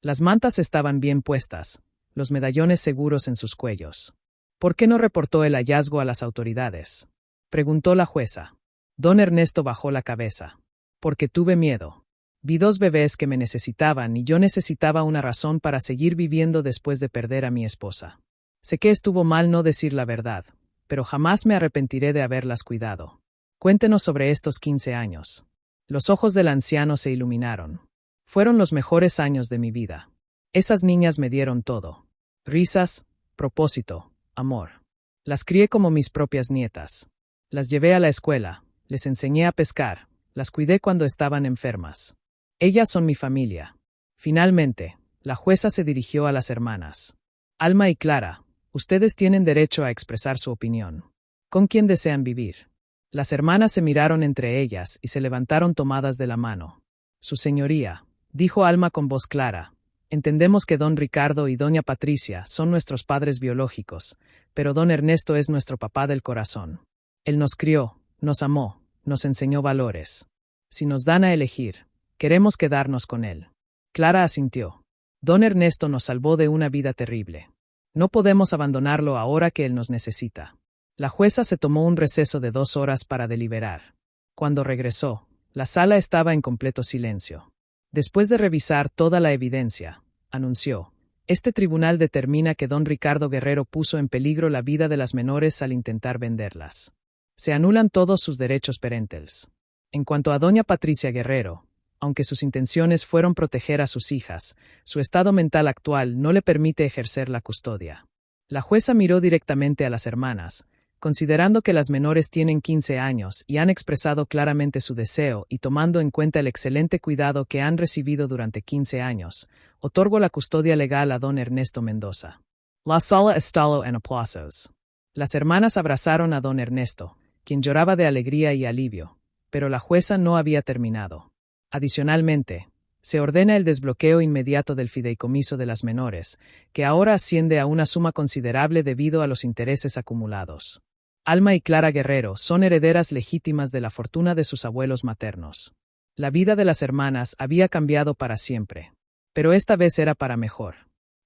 Las mantas estaban bien puestas, los medallones seguros en sus cuellos. ¿Por qué no reportó el hallazgo a las autoridades?, preguntó la jueza. Don Ernesto bajó la cabeza. Porque tuve miedo. Vi dos bebés que me necesitaban y yo necesitaba una razón para seguir viviendo después de perder a mi esposa. Sé que estuvo mal no decir la verdad, pero jamás me arrepentiré de haberlas cuidado. Cuéntenos sobre estos 15 años. Los ojos del anciano se iluminaron. Fueron los mejores años de mi vida. Esas niñas me dieron todo. Risas, propósito, amor. Las crié como mis propias nietas. Las llevé a la escuela, les enseñé a pescar, las cuidé cuando estaban enfermas. Ellas son mi familia. Finalmente, la jueza se dirigió a las hermanas. Alma y Clara, ustedes tienen derecho a expresar su opinión. ¿Con quién desean vivir? Las hermanas se miraron entre ellas y se levantaron tomadas de la mano. Su señoría, dijo Alma con voz clara, entendemos que don Ricardo y doña Patricia son nuestros padres biológicos, pero don Ernesto es nuestro papá del corazón. Él nos crió, nos amó, nos enseñó valores. Si nos dan a elegir, queremos quedarnos con él. Clara asintió. Don Ernesto nos salvó de una vida terrible. No podemos abandonarlo ahora que él nos necesita. La jueza se tomó un receso de 2 horas para deliberar. Cuando regresó, la sala estaba en completo silencio. Después de revisar toda la evidencia, anunció, este tribunal determina que don Ricardo Guerrero puso en peligro la vida de las menores al intentar venderlas. Se anulan todos sus derechos parentales. En cuanto a doña Patricia Guerrero, aunque sus intenciones fueron proteger a sus hijas, su estado mental actual no le permite ejercer la custodia. La jueza miró directamente a las hermanas, considerando que las menores tienen 15 años y han expresado claramente su deseo y tomando en cuenta el excelente cuidado que han recibido durante 15 años, otorgó la custodia legal a don Ernesto Mendoza. La sala estalló en aplausos. Las hermanas abrazaron a don Ernesto, quien lloraba de alegría y alivio, pero la jueza no había terminado. Adicionalmente, se ordena el desbloqueo inmediato del fideicomiso de las menores, que ahora asciende a una suma considerable debido a los intereses acumulados. Alma y Clara Guerrero son herederas legítimas de la fortuna de sus abuelos maternos. La vida de las hermanas había cambiado para siempre, pero esta vez era para mejor.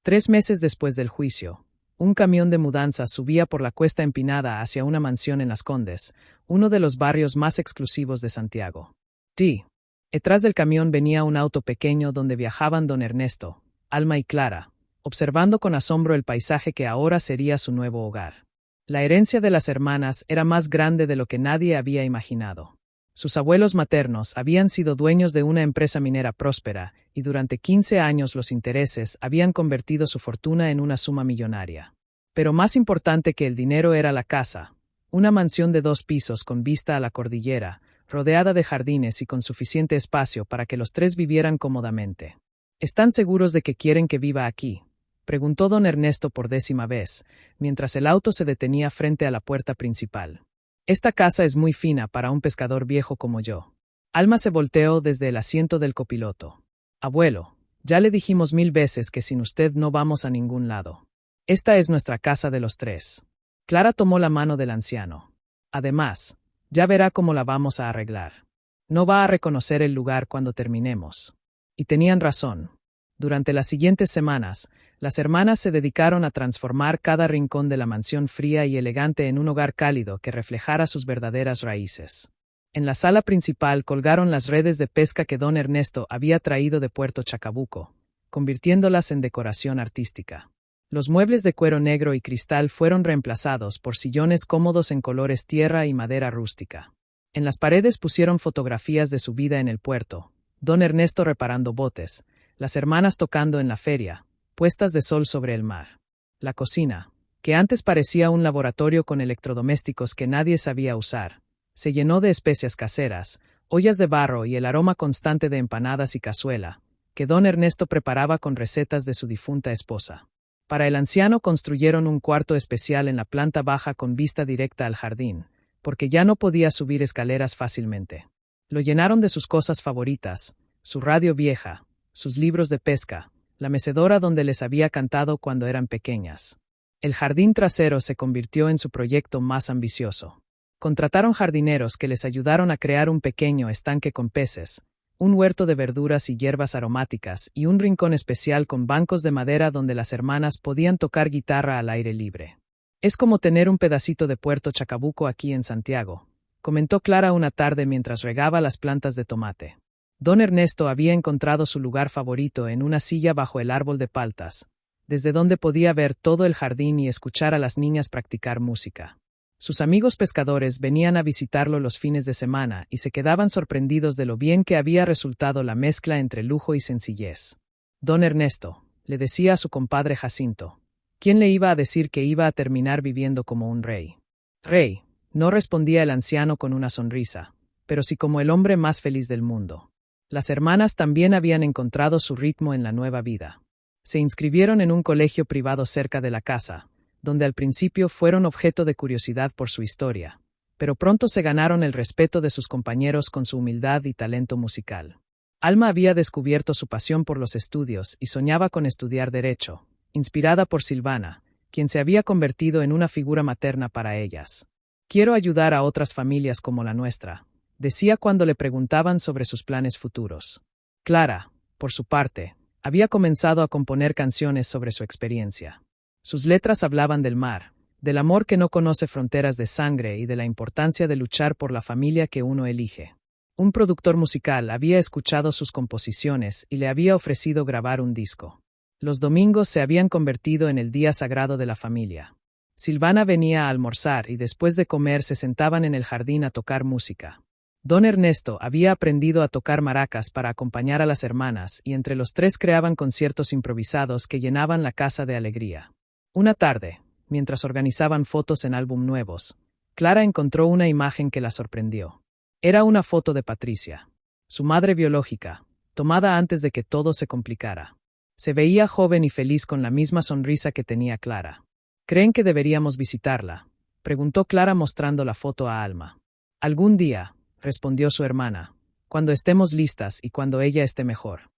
3 meses después del juicio, un camión de mudanzas subía por la cuesta empinada hacia una mansión en Las Condes, uno de los barrios más exclusivos de Santiago. Detrás del camión venía un auto pequeño donde viajaban don Ernesto, Alma y Clara, observando con asombro el paisaje que ahora sería su nuevo hogar. La herencia de las hermanas era más grande de lo que nadie había imaginado. Sus abuelos maternos habían sido dueños de una empresa minera próspera y durante 15 años los intereses habían convertido su fortuna en una suma millonaria. Pero más importante que el dinero era la casa, una mansión de 2 pisos con vista a la cordillera, rodeada de jardines y con suficiente espacio para que los 3 vivieran cómodamente. ¿Están seguros de que quieren que viva aquí?, preguntó don Ernesto por 10ª vez, mientras el auto se detenía frente a la puerta principal. Esta casa es muy fina para un pescador viejo como yo. Alma se volteó desde el asiento del copiloto. Abuelo, ya le dijimos 1000 veces que sin usted no vamos a ningún lado. Esta es nuestra casa de los 3. Clara tomó la mano del anciano. Además, ya verá cómo la vamos a arreglar. No va a reconocer el lugar cuando terminemos. Y tenían razón. Durante las siguientes semanas, las hermanas se dedicaron a transformar cada rincón de la mansión fría y elegante en un hogar cálido que reflejara sus verdaderas raíces. En la sala principal colgaron las redes de pesca que don Ernesto había traído de Puerto Chacabuco, convirtiéndolas en decoración artística. Los muebles de cuero negro y cristal fueron reemplazados por sillones cómodos en colores tierra y madera rústica. En las paredes pusieron fotografías de su vida en el puerto, don Ernesto reparando botes, las hermanas tocando en la feria, puestas de sol sobre el mar. La cocina, que antes parecía un laboratorio con electrodomésticos que nadie sabía usar, se llenó de especias caseras, ollas de barro y el aroma constante de empanadas y cazuela, que don Ernesto preparaba con recetas de su difunta esposa. Para el anciano construyeron un cuarto especial en la planta baja con vista directa al jardín, porque ya no podía subir escaleras fácilmente. Lo llenaron de sus cosas favoritas, su radio vieja, sus libros de pesca, la mecedora donde les había cantado cuando eran pequeñas. El jardín trasero se convirtió en su proyecto más ambicioso. Contrataron jardineros que les ayudaron a crear un pequeño estanque con peces, un huerto de verduras y hierbas aromáticas y un rincón especial con bancos de madera donde las hermanas podían tocar guitarra al aire libre. Es como tener un pedacito de Puerto Chacabuco aquí en Santiago, comentó Clara una tarde mientras regaba las plantas de tomate. Don Ernesto había encontrado su lugar favorito en una silla bajo el árbol de paltas, desde donde podía ver todo el jardín y escuchar a las niñas practicar música. Sus amigos pescadores venían a visitarlo los fines de semana y se quedaban sorprendidos de lo bien que había resultado la mezcla entre lujo y sencillez. Don Ernesto, le decía a su compadre Jacinto, ¿quién le iba a decir que iba a terminar viviendo como un rey? Rey, no respondía el anciano con una sonrisa, pero sí como el hombre más feliz del mundo. Las hermanas también habían encontrado su ritmo en la nueva vida. Se inscribieron en un colegio privado cerca de la casa, donde al principio fueron objeto de curiosidad por su historia, pero pronto se ganaron el respeto de sus compañeros con su humildad y talento musical. Alma había descubierto su pasión por los estudios y soñaba con estudiar Derecho, inspirada por Silvana, quien se había convertido en una figura materna para ellas. Quiero ayudar a otras familias como la nuestra, decía cuando le preguntaban sobre sus planes futuros. Clara, por su parte, había comenzado a componer canciones sobre su experiencia. Sus letras hablaban del mar, del amor que no conoce fronteras de sangre y de la importancia de luchar por la familia que uno elige. Un productor musical había escuchado sus composiciones y le había ofrecido grabar un disco. Los domingos se habían convertido en el día sagrado de la familia. Silvana venía a almorzar y después de comer se sentaban en el jardín a tocar música. Don Ernesto había aprendido a tocar maracas para acompañar a las hermanas y entre los tres creaban conciertos improvisados que llenaban la casa de alegría. Una tarde, mientras organizaban fotos en álbum nuevos, Clara encontró una imagen que la sorprendió. Era una foto de Patricia, su madre biológica, tomada antes de que todo se complicara. Se veía joven y feliz con la misma sonrisa que tenía Clara. ¿Creen que deberíamos visitarla?, preguntó Clara mostrando la foto a Alma. Algún día, respondió su hermana, cuando estemos listas y cuando ella esté mejor.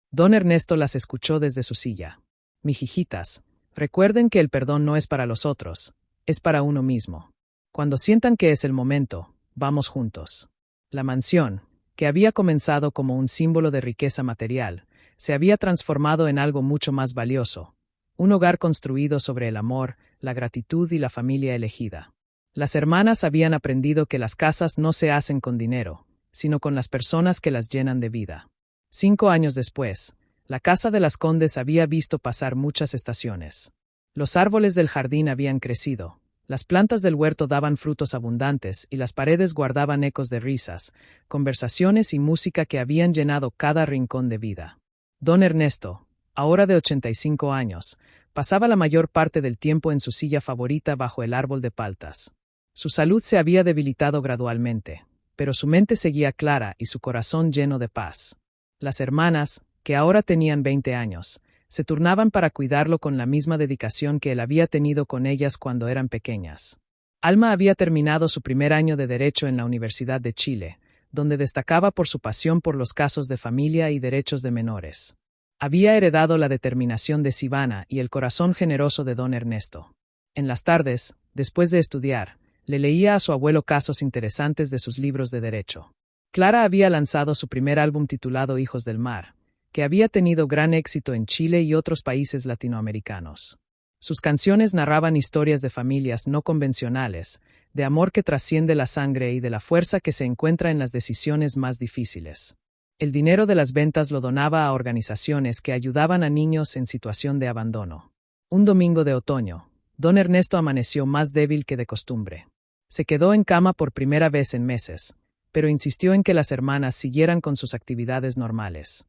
Don Ernesto las escuchó desde su silla. Mijijitas, recuerden que el perdón no es para los otros, es para uno mismo. Cuando sientan que es el momento, vamos juntos. La mansión, que había comenzado como un símbolo de riqueza material, se había transformado en algo mucho más valioso, un hogar construido sobre el amor, la gratitud y la familia elegida. Las hermanas habían aprendido que las casas no se hacen con dinero, sino con las personas que las llenan de vida. 5 años después, la casa de las Condes había visto pasar muchas estaciones. Los árboles del jardín habían crecido, las plantas del huerto daban frutos abundantes y las paredes guardaban ecos de risas, conversaciones y música que habían llenado cada rincón de vida. Don Ernesto, ahora de 85 años, pasaba la mayor parte del tiempo en su silla favorita bajo el árbol de paltas. Su salud se había debilitado gradualmente, pero su mente seguía clara y su corazón lleno de paz. Las hermanas, que ahora tenían 20 años, se turnaban para cuidarlo con la misma dedicación que él había tenido con ellas cuando eran pequeñas. Alma había terminado su primer año de Derecho en la Universidad de Chile, donde destacaba por su pasión por los casos de familia y derechos de menores. Había heredado la determinación de Silvana y el corazón generoso de don Ernesto. En las tardes, después de estudiar, le leía a su abuelo casos interesantes de sus libros de derecho. Clara había lanzado su primer álbum titulado Hijos del Mar, que había tenido gran éxito en Chile y otros países latinoamericanos. Sus canciones narraban historias de familias no convencionales, de amor que trasciende la sangre y de la fuerza que se encuentra en las decisiones más difíciles. El dinero de las ventas lo donaba a organizaciones que ayudaban a niños en situación de abandono. Un domingo de otoño, don Ernesto amaneció más débil que de costumbre. Se quedó en cama por primera vez en meses, pero insistió en que las hermanas siguieran con sus actividades normales.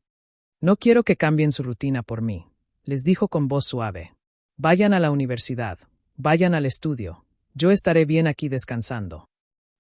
No quiero que cambien su rutina por mí, les dijo con voz suave. Vayan a la universidad, vayan al estudio, yo estaré bien aquí descansando.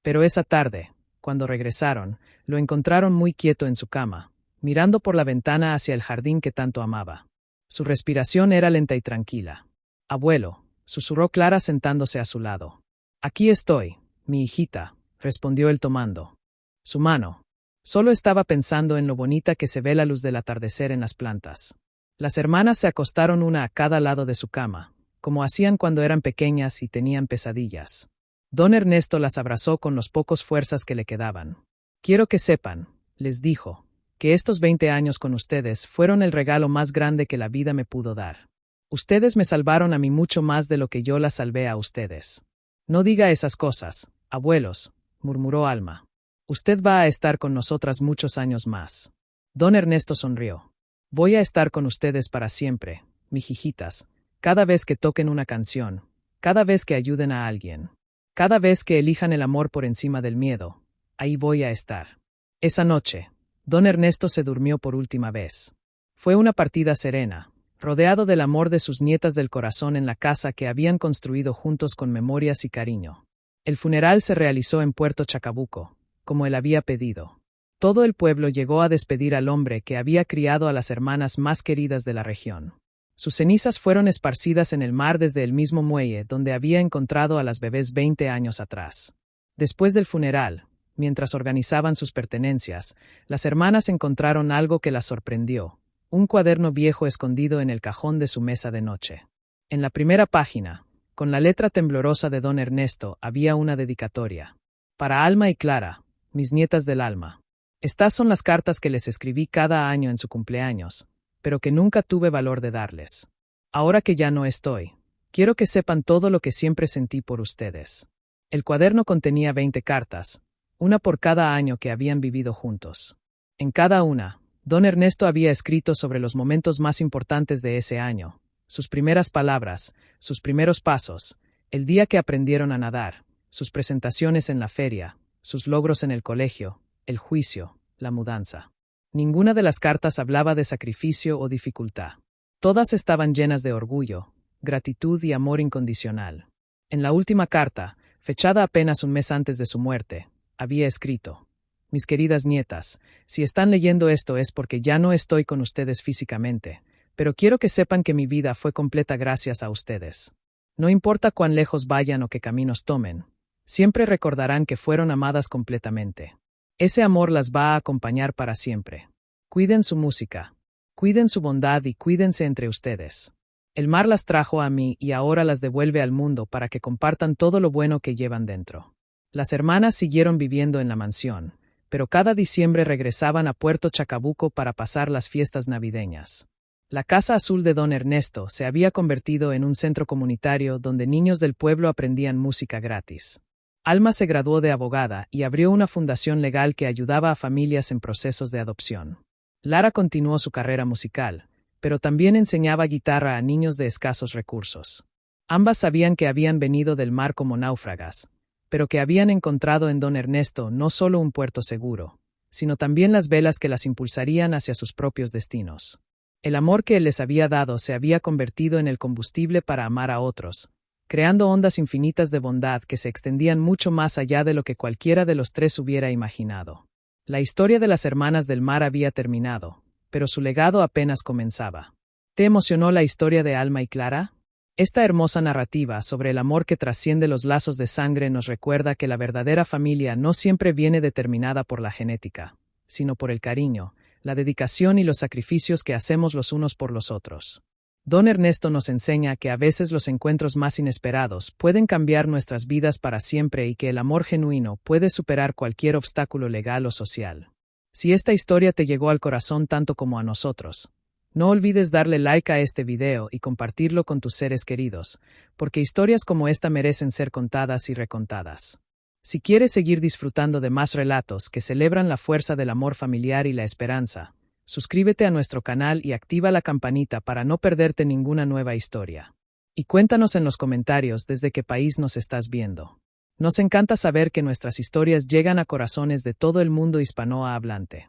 Pero esa tarde, cuando regresaron, lo encontraron muy quieto en su cama, mirando por la ventana hacia el jardín que tanto amaba. Su respiración era lenta y tranquila. Abuelo, susurró Clara sentándose a su lado. Aquí estoy, mi hijita, respondió él tomando su mano. Solo estaba pensando en lo bonita que se ve la luz del atardecer en las plantas. Las hermanas se acostaron una a cada lado de su cama, como hacían cuando eran pequeñas y tenían pesadillas. Don Ernesto las abrazó con los pocos fuerzas que le quedaban. Quiero que sepan, les dijo, que estos 20 años con ustedes fueron el regalo más grande que la vida me pudo dar. Ustedes me salvaron a mí mucho más de lo que yo las salvé a ustedes. No diga esas cosas, abuelos, murmuró Alma. Usted va a estar con nosotras muchos años más. Don Ernesto sonrió. Voy a estar con ustedes para siempre, mijijitas, cada vez que toquen una canción, cada vez que ayuden a alguien, cada vez que elijan el amor por encima del miedo, ahí voy a estar. Esa noche, don Ernesto se durmió por última vez. Fue una partida serena, rodeado del amor de sus nietas del corazón en la casa que habían construido juntos con memorias y cariño. El funeral se realizó en Puerto Chacabuco, como él había pedido. Todo el pueblo llegó a despedir al hombre que había criado a las hermanas más queridas de la región. Sus cenizas fueron esparcidas en el mar desde el mismo muelle donde había encontrado a las bebés 20 años atrás. Después del funeral, mientras organizaban sus pertenencias, las hermanas encontraron algo que las sorprendió, un cuaderno viejo escondido en el cajón de su mesa de noche. En la primera página, con la letra temblorosa de don Ernesto, había una dedicatoria. Para Alma y Clara, mis nietas del alma. Estas son las cartas que les escribí cada año en su cumpleaños, pero que nunca tuve valor de darles. Ahora que ya no estoy, quiero que sepan todo lo que siempre sentí por ustedes. El cuaderno contenía 20 cartas, una por cada año que habían vivido juntos. En cada una, don Ernesto había escrito sobre los momentos más importantes de ese año, sus primeras palabras, sus primeros pasos, El día que aprendieron a nadar, sus presentaciones en la feria, sus logros en el colegio, el juicio, la mudanza. Ninguna de las cartas hablaba de sacrificio o dificultad. Todas estaban llenas de orgullo, gratitud y amor incondicional. En la última carta, fechada apenas un mes antes de su muerte, había escrito: Mis queridas nietas, si están leyendo esto es porque ya no estoy con ustedes físicamente, pero quiero que sepan que mi vida fue completa gracias a ustedes. No importa cuán lejos vayan o qué caminos tomen, siempre recordarán que fueron amadas completamente. Ese amor las va a acompañar para siempre. Cuiden su música, cuiden su bondad y cuídense entre ustedes. El mar las trajo a mí y ahora las devuelve al mundo para que compartan todo lo bueno que llevan dentro. Las hermanas siguieron viviendo en la mansión, pero cada diciembre regresaban a Puerto Chacabuco para pasar las fiestas navideñas. La Casa Azul de Don Ernesto se había convertido en un centro comunitario donde niños del pueblo aprendían música gratis. Alma se graduó de abogada y abrió una fundación legal que ayudaba a familias en procesos de adopción. Lara continuó su carrera musical, pero también enseñaba guitarra a niños de escasos recursos. Ambas sabían que habían venido del mar como náufragas, pero que habían encontrado en Don Ernesto no solo un puerto seguro, sino también las velas que las impulsarían hacia sus propios destinos. El amor que él les había dado se había convertido en el combustible para amar a otros, creando ondas infinitas de bondad que se extendían mucho más allá de lo que cualquiera de los tres hubiera imaginado. La historia de las hermanas del mar había terminado, pero su legado apenas comenzaba. ¿Te emocionó la historia de Alma y Clara? Esta hermosa narrativa sobre el amor que trasciende los lazos de sangre nos recuerda que la verdadera familia no siempre viene determinada por la genética, sino por el cariño, la dedicación y los sacrificios que hacemos los unos por los otros. Don Ernesto nos enseña que a veces los encuentros más inesperados pueden cambiar nuestras vidas para siempre y que el amor genuino puede superar cualquier obstáculo legal o social. Si esta historia te llegó al corazón tanto como a nosotros, no olvides darle like a este video y compartirlo con tus seres queridos, porque historias como esta merecen ser contadas y recontadas. Si quieres seguir disfrutando de más relatos que celebran la fuerza del amor familiar y la esperanza, suscríbete a nuestro canal y activa la campanita para no perderte ninguna nueva historia. Y cuéntanos en los comentarios desde qué país nos estás viendo. Nos encanta saber que nuestras historias llegan a corazones de todo el mundo hispanohablante.